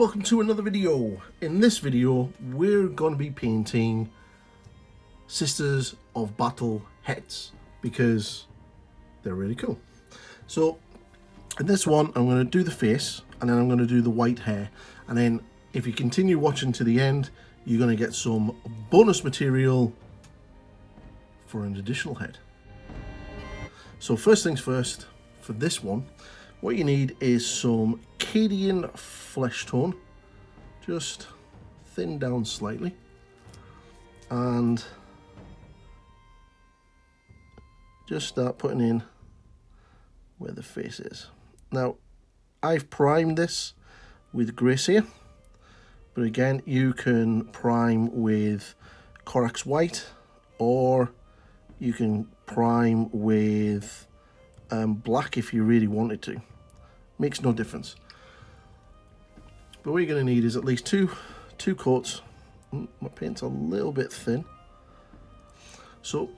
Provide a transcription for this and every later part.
welcome to another video. In this video we're going to be painting Sisters of Battle heads because they're really cool. So in this one I'm going to do the face and then I'm going to do the white hair, and then if you continue watching to the end you're going to get some bonus material for an additional head. So first things first, for this one what you need is some Cadian flesh tone, just thin down slightly, and just start putting in where the face is. Now I've primed this with Gracia, but again you can prime with Corax White, or you can prime with black if you really wanted to. Makes no difference. But what you're going to need is at least two coats. My paint's a little bit thin, so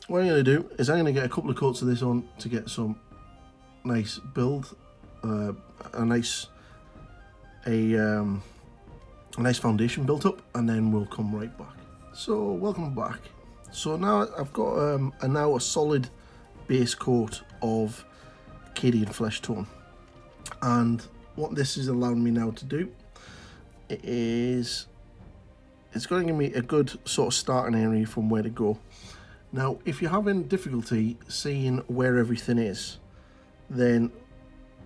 what I'm going to do is I'm going to get a couple of coats of this on to get some nice build, a nice foundation built up, and then we'll come right back. So welcome back. So now I've got a solid base coat of Cadian flesh tone, and what this is allowing me now to do is it's going to give me a good sort of starting area from where to go. Now if you're having difficulty seeing where everything is, then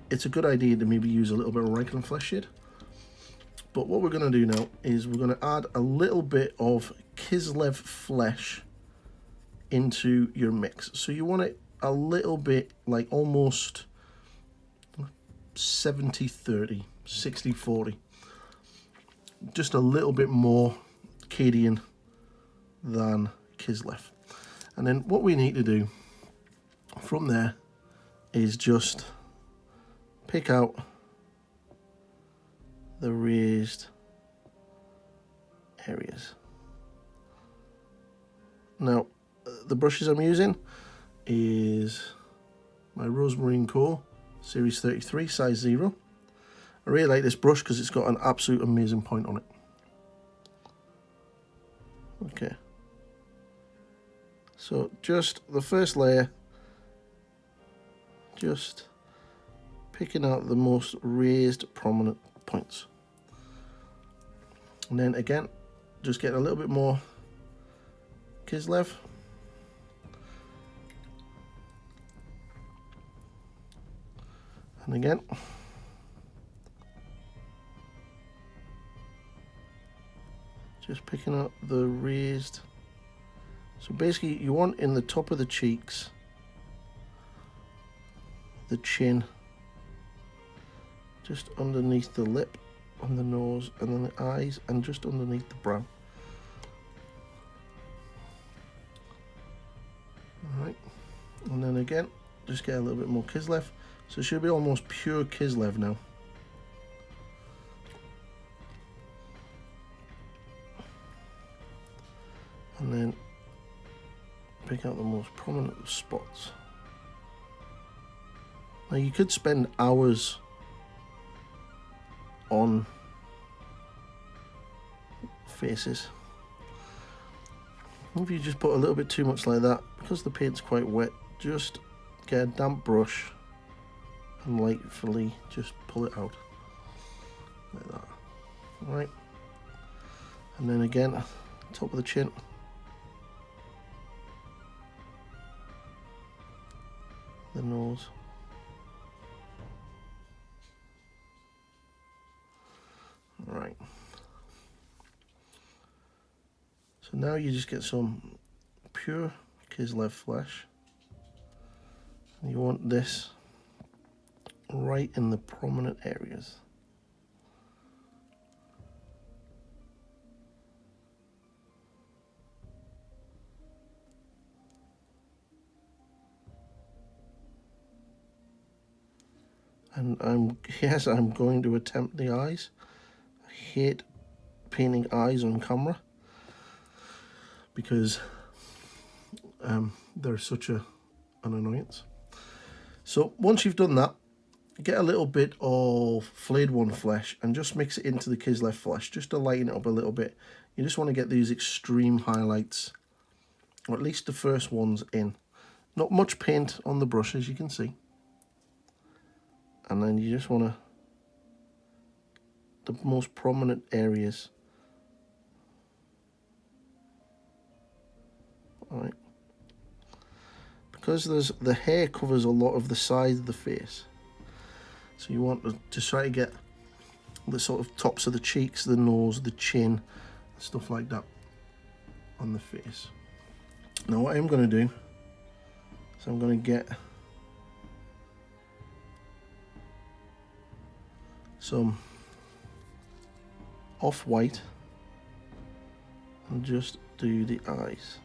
it's a good idea to maybe use a little bit of Reichland flesh shade. But what we're going to do now is we're going to add a little bit of Kislev flesh into your mix. So you want it a little bit like almost 70-30, 60-40. Just a little bit more Cadian than Kislev. And then what we need to do from there is just pick out the raised areas. Now the brushes I'm using is my Rosemarine Core Series 33 size 0. I really like this brush because it's got an absolute amazing point on it. Okay, so just the first layer, just picking out the most raised prominent points, and then again just getting a little bit more Kislev. And again, just picking up the raised. So basically you want in the top of the cheeks, the chin, just underneath the lip, on the nose, and then the eyes, and just underneath the brow. Alright, and then again, just get a little bit more Kislev. So it should be almost pure Kislev now. And then pick out the most prominent spots. Now you could spend hours on faces. If you just put a little bit too much like that, because the paint's quite wet, just get a damp brush and lightly just pull it out like that. Right, and then again top of the chin, the nose, right. So now you just get some pure Kislev flesh, and you want this right in the prominent areas. And I'm going to attempt the eyes. I hate painting eyes on camera because they're such an annoyance. So once you've done that, get a little bit of flayed one flesh and just mix it into the Kislev flesh just to lighten it up a little bit. You just want to get these extreme highlights, or at least the first ones in. Not much paint on the brush, as you can see. And then you just want the most prominent areas. Alright. Because the hair covers a lot of the side of the face, so you want to try to get the sort of tops of the cheeks, the nose, the chin, stuff like that on the face. Now what I'm going to do is I'm going to get some off-white and just do the eyes.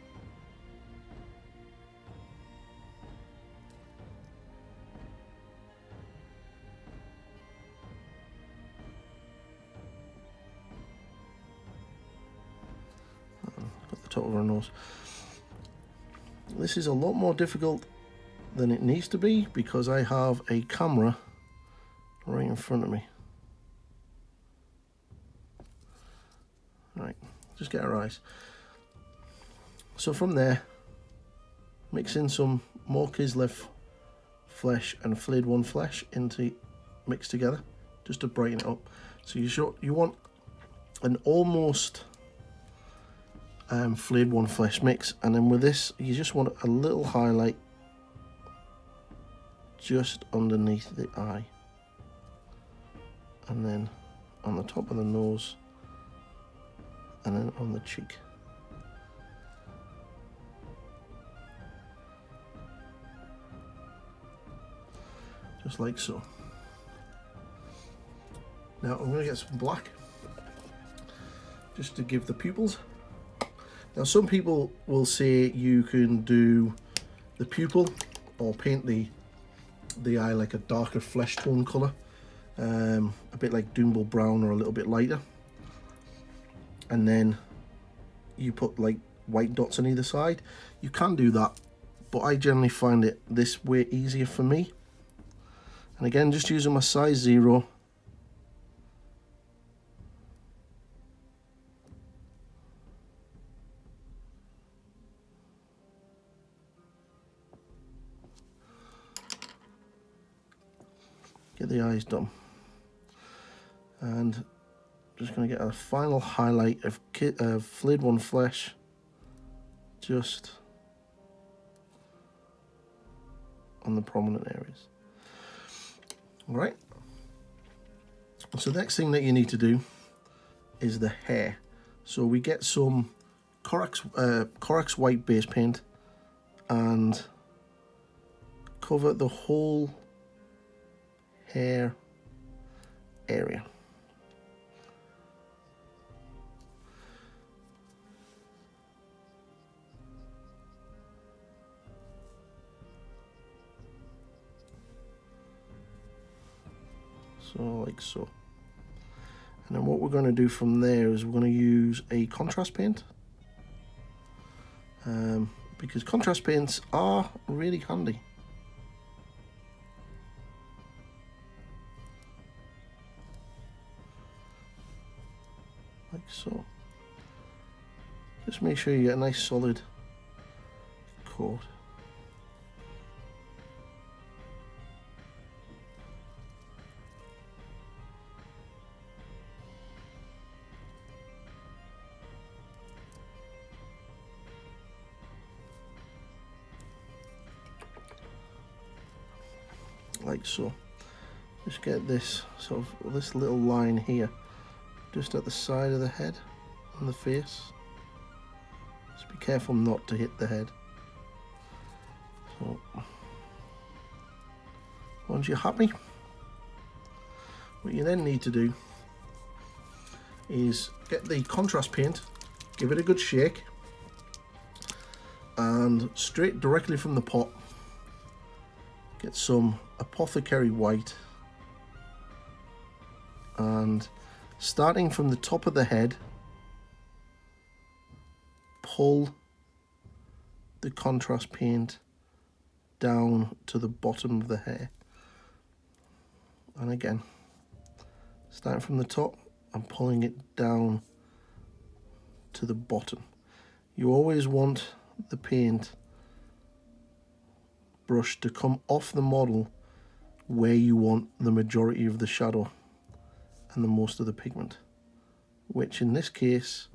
Got the top of her nose. This is a lot more difficult than it needs to be because I have a camera right in front of me. Right, just get her eyes. So from there, mix in some more Kislev flesh and flayed one flesh mixed together, just to brighten it up. So you want an almost flayed one flesh mix, and then with this you just want a little highlight just underneath the eye, and then on the top of the nose, and then on the cheek. Just like so. Now I'm going to get some black just to give the pupils. Now some people will say you can do the pupil or paint the eye like a darker flesh tone colour, a bit like Doomble brown or a little bit lighter, and then you put like white dots on either side. You can do that, but I generally find it this way easier for me. And again, just using my size 0. Get the eyes done. And just going to get a final highlight of flayed one flesh just on the prominent areas. Alright, so the next thing that you need to do is the hair. So we get some Corax white base paint and cover the whole hair area. So like so. And then what we're going to do from there is we're going to use a contrast paint, because contrast paints are really handy. Like so. Just make sure you get a nice solid coat. Like so. Just get this sort of this little line here, just at the side of the head and the face. Just be careful not to hit the head. So once you're happy, what you then need to do is get the contrast paint, give it a good shake, and straight directly from the pot get some apothecary white, and starting from the top of the head, pull the contrast paint down to the bottom of the hair. And again, starting from the top, I'm pulling it down to the bottom. You always want the paint brush to come off the model where you want the majority of the shadow and the most of the pigment, which in this case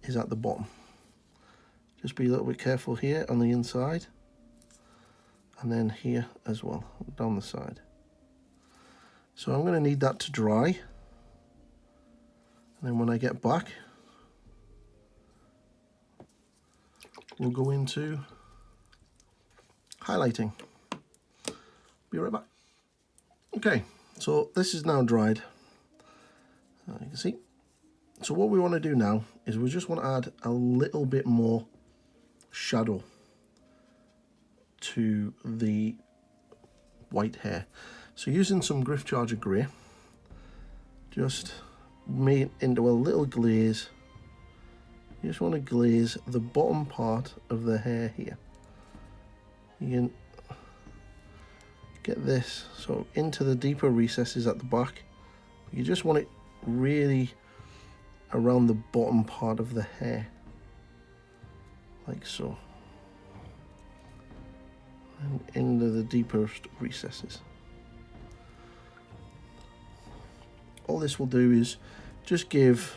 is at the bottom. Just be a little bit careful here on the inside, and then here as well, down the side. So I'm going to need that to dry, and then when I get back, we'll go into highlighting. Be right back. Okay, so this is now dried. You can see. So what we want to do now is we just want to add a little bit more shadow to the white hair. So using some Griff Charger Grey, just make it into a little glaze. You just want to glaze the bottom part of the hair here. You can get this sort of into the deeper recesses at the back. You just want it really around the bottom part of the hair, like so, and into the deepest recesses. All this will do is just give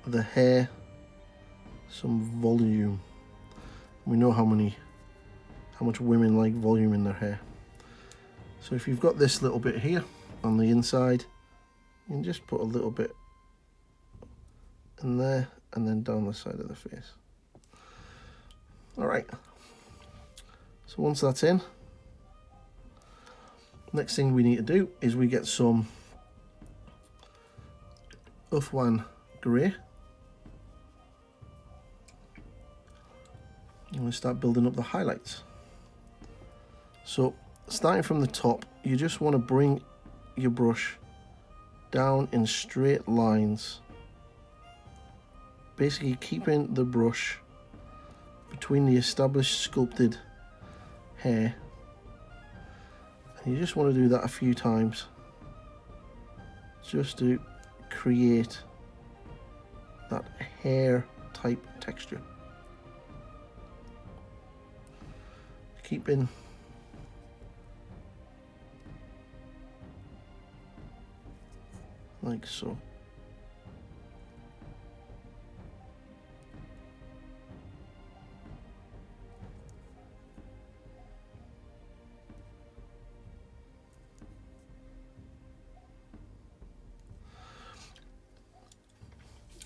the hair some volume. We know how much women like volume in their hair. So if you've got this little bit here on the inside, you can just put a little bit in there and then down the side of the face. Alright, so once that's in, next thing we need to do is we get some Uthwan Grey. And we start building up the highlights. So starting from the top, you just want to bring your brush down in straight lines, basically keeping the brush between the established sculpted hair, and you just want to do that a few times just to create that hair type texture, keeping like so.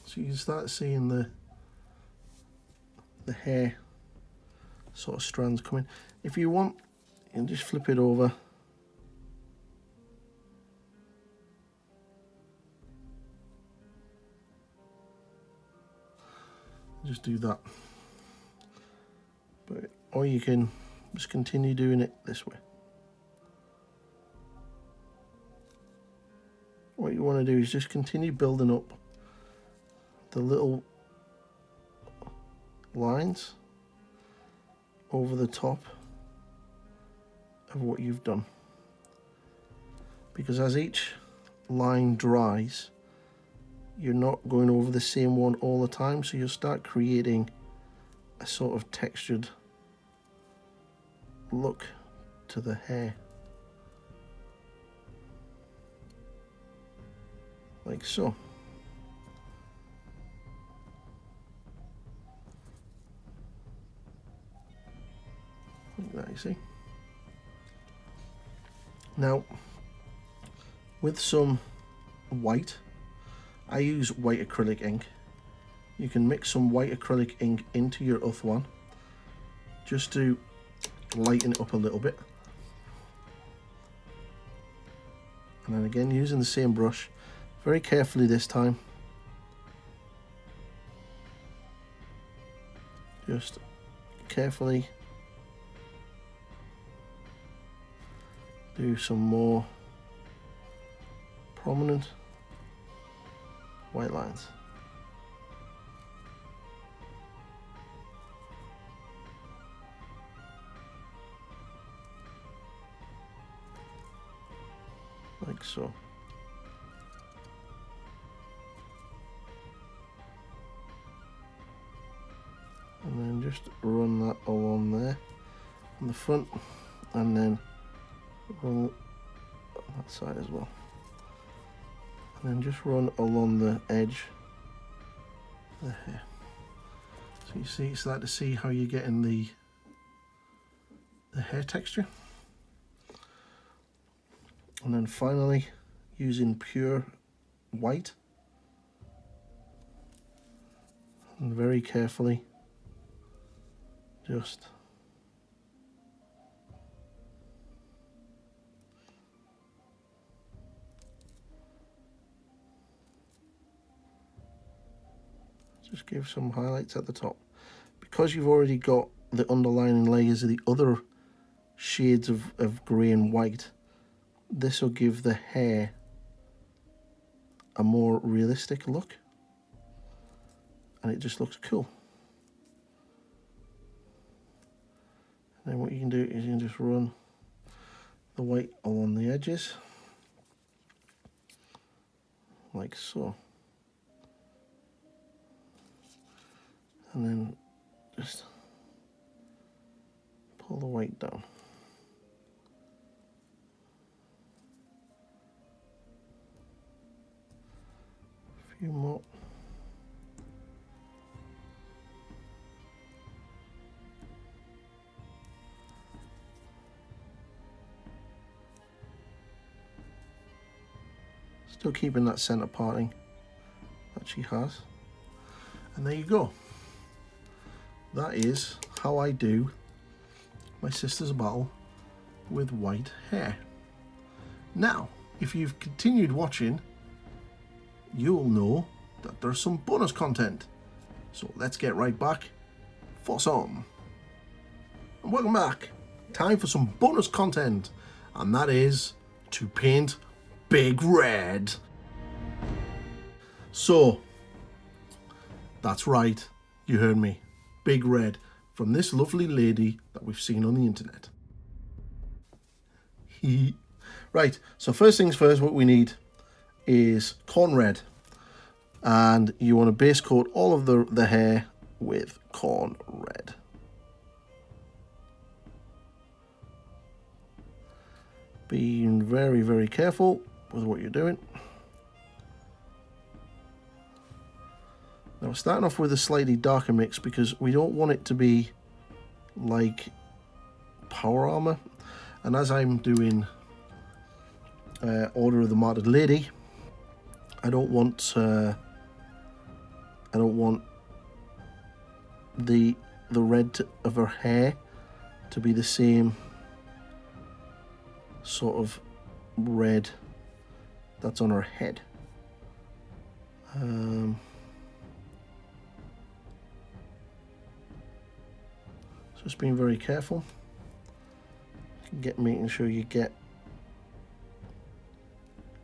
So you can start seeing the hair sort of strands coming. If you want, you can just flip it over. Just do that. Or you can just continue doing it this way. What you want to do is just continue building up the little lines over the top of what you've done, because as each line dries, you're not going over the same one all the time, so you'll start creating a sort of textured look to the hair, like so. Like that, you see. Now, with some white, I use white acrylic ink. You can mix some white acrylic ink into your Uthwan just to lighten it up a little bit. And then again, using the same brush, very carefully this time. Just carefully do some more prominent white lines. so. And then just run that along there on the front, and then run on that side as well. And then just run along the edge of the hair. So you see, it's like to see how you're getting the hair texture. And then finally, using pure white, and very carefully just give some highlights at the top. Because you've already got the underlying layers of the other shades of grey and white, this will give the hair a more realistic look, and it just looks cool. And then what you can do is you can just run the white along the edges like so, and then just pull the white down. A few more. Still keeping that center parting that she has. And there you go. That is how I do my sister's bottle with white hair. Now, if you've continued watching, you'll know that there's some bonus content. So let's get right back for some. And welcome back. Time for some bonus content, and that is to paint Big Red. So, that's right, you heard me. Big Red, from this lovely lady that we've seen on the internet. Right, so first things first, what we need is corn red. And you want to base coat all of the hair with corn red. Being very, very careful with what you're doing. Now we're starting off with a slightly darker mix because we don't want it to be like Power Armor. And as I'm doing Order of the Martyred Lady, I don't want the red of her hair to be the same sort of red that's on her head. Just being very careful. Making sure you get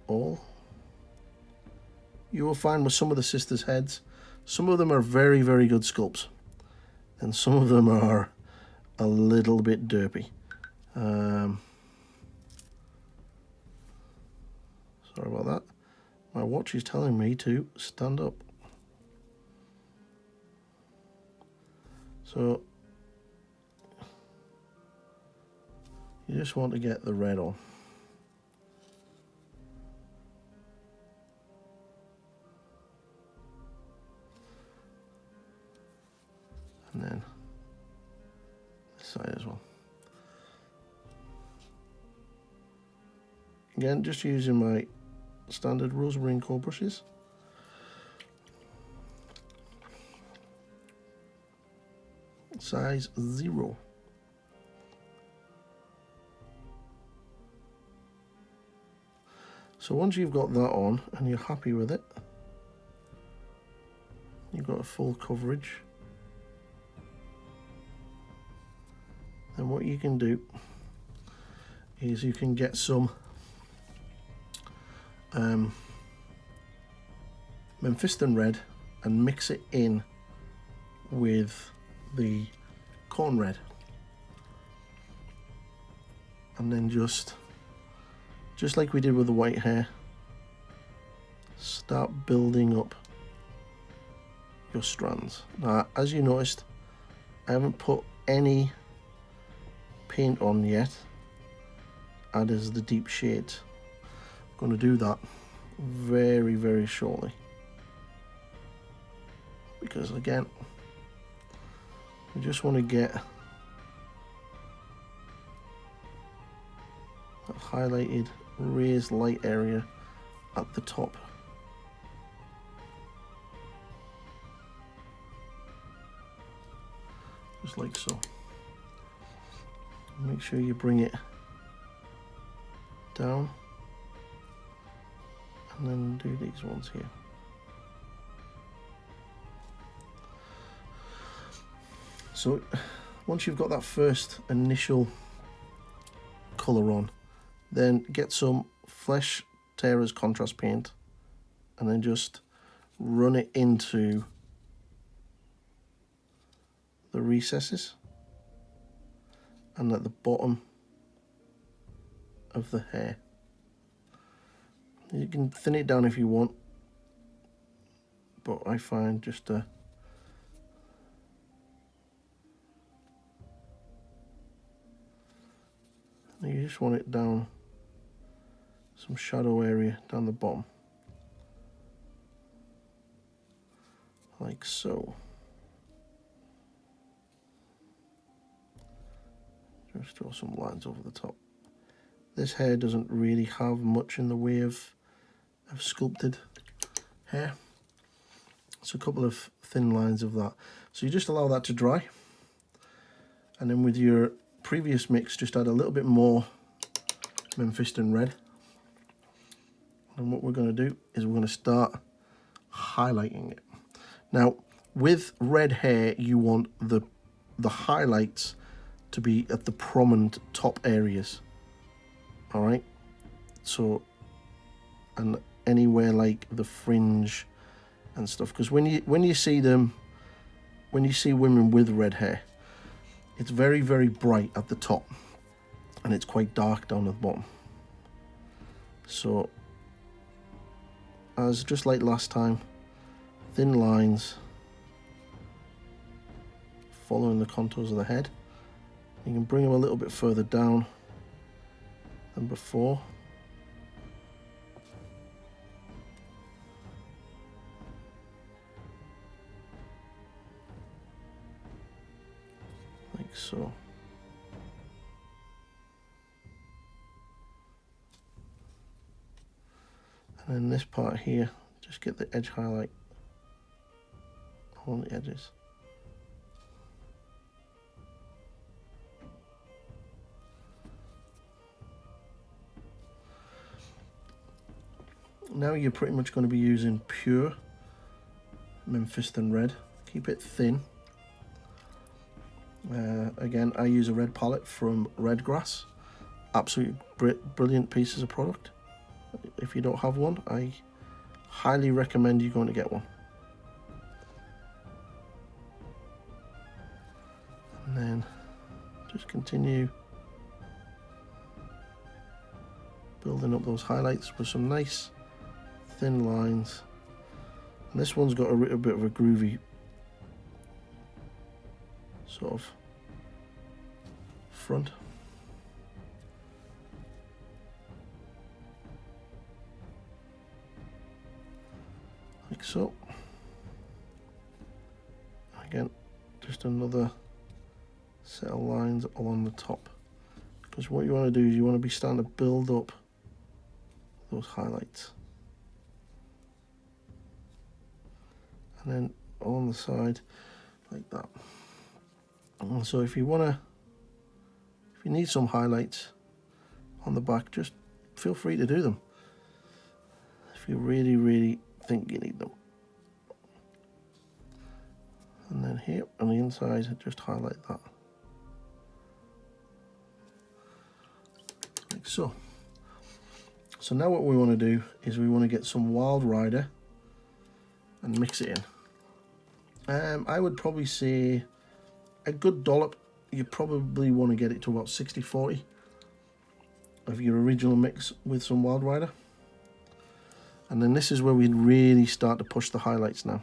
all. You will find with some of the sisters' heads, some of them are very, very good sculpts, and some of them are a little bit derpy. Sorry about that. My watch is telling me to stand up. So you just want to get the red on. And then this side as well. Again, just using my standard Rosemary & Co brushes. Size 0. So once you've got that on and you're happy with it, you've got a full coverage, then what you can do is you can get some Memphiston red and mix it in with the corn red, and then just just like we did with the white hair, start building up your strands. Now, as you noticed, I haven't put any paint on yet, as the deep shades. I'm going to do that very, very shortly, because again, we just want to get that highlighted raised light area at the top. Just like so. Make sure you bring it down, and then do these ones here. So once you've got that first initial colour on, then get some Flesh Tearers contrast paint and then just run it into the recesses and at the bottom of the hair. You can thin it down if you want, but I find just you just want it down some shadow area down the bottom, like so. Just draw some lines over the top. This hair doesn't really have much in the way of sculpted hair. It's a couple of thin lines of that. So you just allow that to dry, and then with your previous mix, just add a little bit more Memphiston red. And what we're going to do is we're going to start highlighting it. Now, with red hair, you want the highlights to be at the prominent top areas. All right. So, and anywhere like the fringe and stuff, because when you see them, when you see women with red hair, it's very, very bright at the top and it's quite dark down at the bottom. So, as just like last time, thin lines following the contours of the head. You can bring them a little bit further down than before. Like so. And then this part here, just get the edge highlight on the edges. Now you're pretty much going to be using pure Memphiston red. Keep it thin. Again, I use a red palette from Redgrass. Absolutely brilliant pieces of product. If you don't have one, I highly recommend you going to get one. And then just continue building up those highlights with some nice thin lines. And this one's got a little bit of a groovy sort of front. Like so. Again, just another set of lines along the top, because what you want to do is you want to be starting to build up those highlights, and then on the side like that. And so if you need some highlights on the back, just feel free to do them if you really think you need them. And then here on the inside, just highlight that like so. So now what we want to do is we want to get some Wild Rider and mix it in. I would probably say a good dollop. You probably want to get it to about 60-40. of your original mix with some Wild Rider. And then this is where we'd really start to push the highlights now.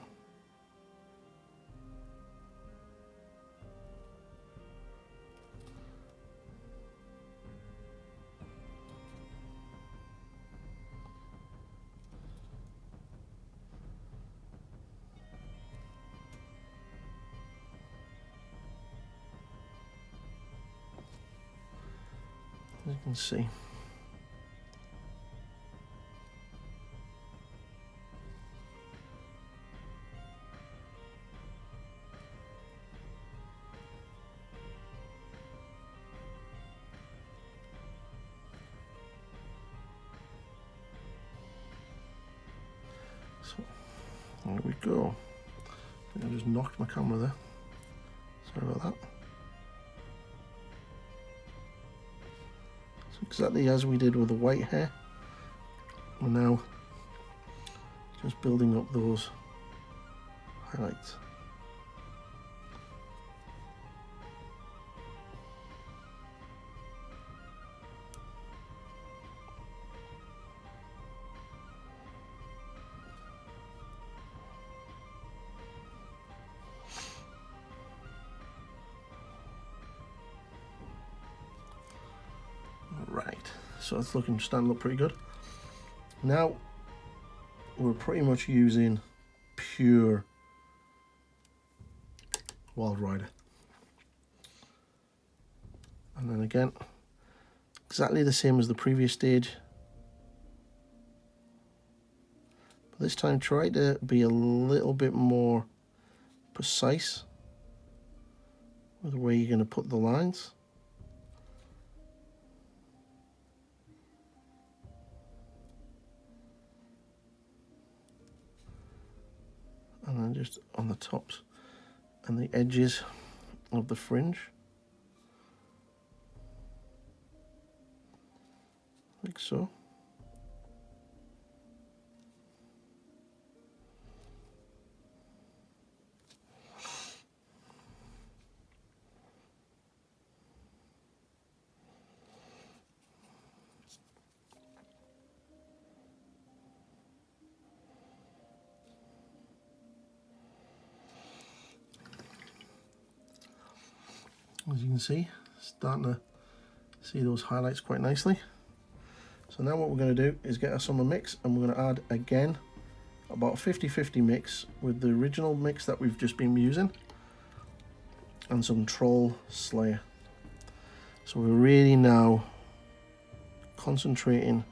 As you can see. So there we go. I think I just knocked my camera there. Sorry about that. So exactly as we did with the white hair, we're now just building up those highlights. Right, so it's starting to look pretty good. Now we're pretty much using pure Wild Rider. And then again, exactly the same as the previous stage. But this time try to be a little bit more precise with where you're going to put the lines. And then just on the tops and the edges of the fringe, like so. As you can see, starting to see those highlights quite nicely. So now what we're going to do is get our summer mix, and we're going to add again about a 50-50 mix with the original mix that we've just been using and some Troll Slayer. So we're really now concentrating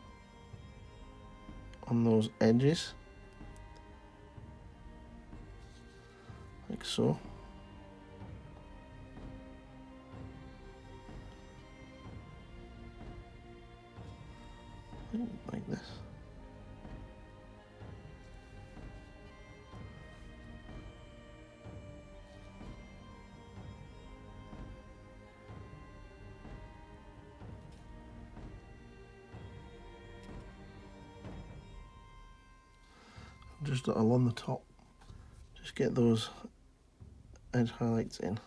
on those edges like so. Like this. Just along the top, just get those edge highlights in.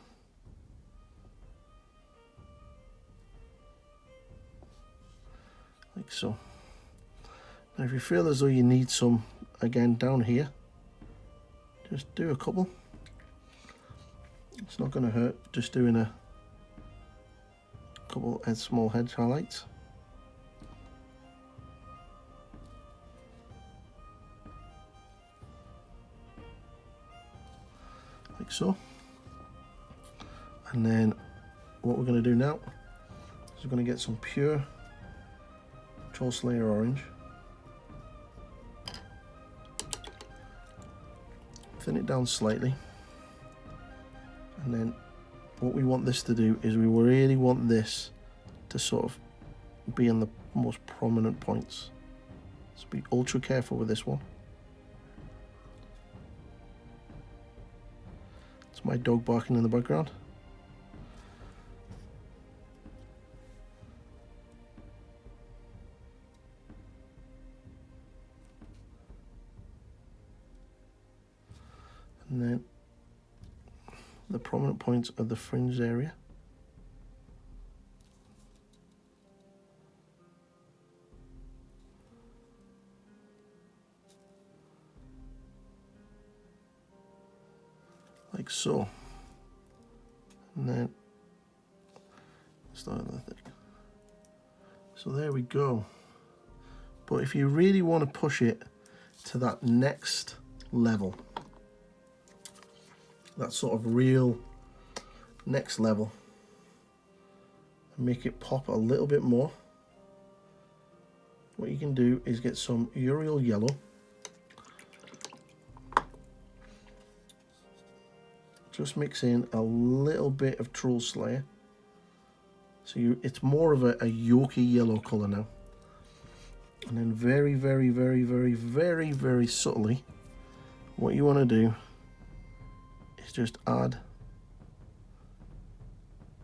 Like so. Now if you feel as though you need some again down here, just do a couple. It's not going to hurt just doing a couple of small edge highlights. Like so. And then what we're going to do now is we're going to get some pure Troll Slayer orange. Thin it down slightly, and then what we want this to do is we really want this to sort of be in the most prominent points. So be ultra careful with this one. It's my dog barking in the background. And then the prominent points of the fringe area. like so. And then start that thing. So there we go. But if you really want to push it to that next level, that sort of real next level, and make it pop a little bit more, what you can do is get some Uriel yellow, just mix in a little bit of Troll Slayer, so it's more of a yolky yellow colour now. And then very, very, very, very, very, very subtly, what you want to do is just add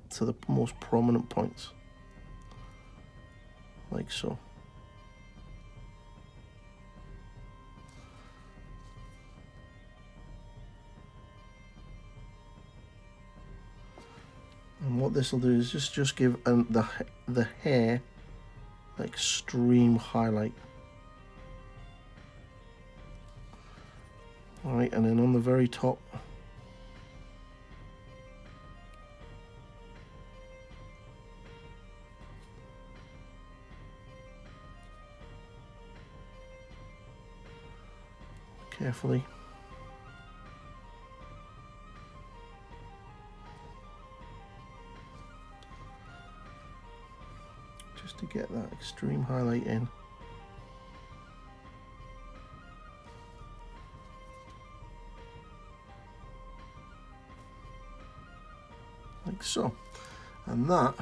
to the most prominent points, like so. And what this will do is just give the hair extreme highlight. All right, and then on the very top, carefully, just to get that extreme highlight in. Like so. And that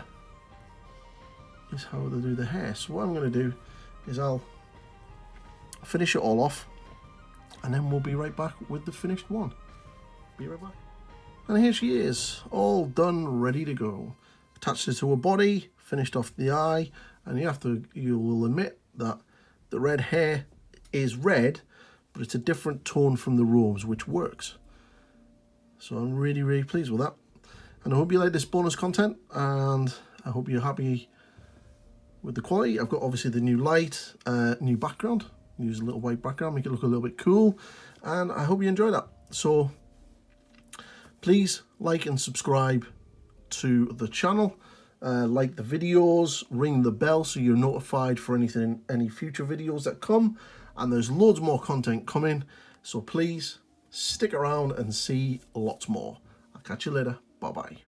is how they do the hair. So what I'm going to do is I'll finish it all off, and then we'll be right back with the finished one. Be right back. And here she is, all done, ready to go. Attached it to her body, finished off the eye, and you will admit that the red hair is red, but it's a different tone from the robes, which works. So I'm really, really pleased with that. And I hope you like this bonus content, and I hope you're happy with the quality. I've got obviously the new light, new background. Use a little white background, make it look a little bit cool, and I hope you enjoy that. So please like and subscribe to the channel, like the videos, ring the bell so you're notified for any future videos that come, and there's loads more content coming, so please stick around and see lots more. I'll catch you later. Bye bye.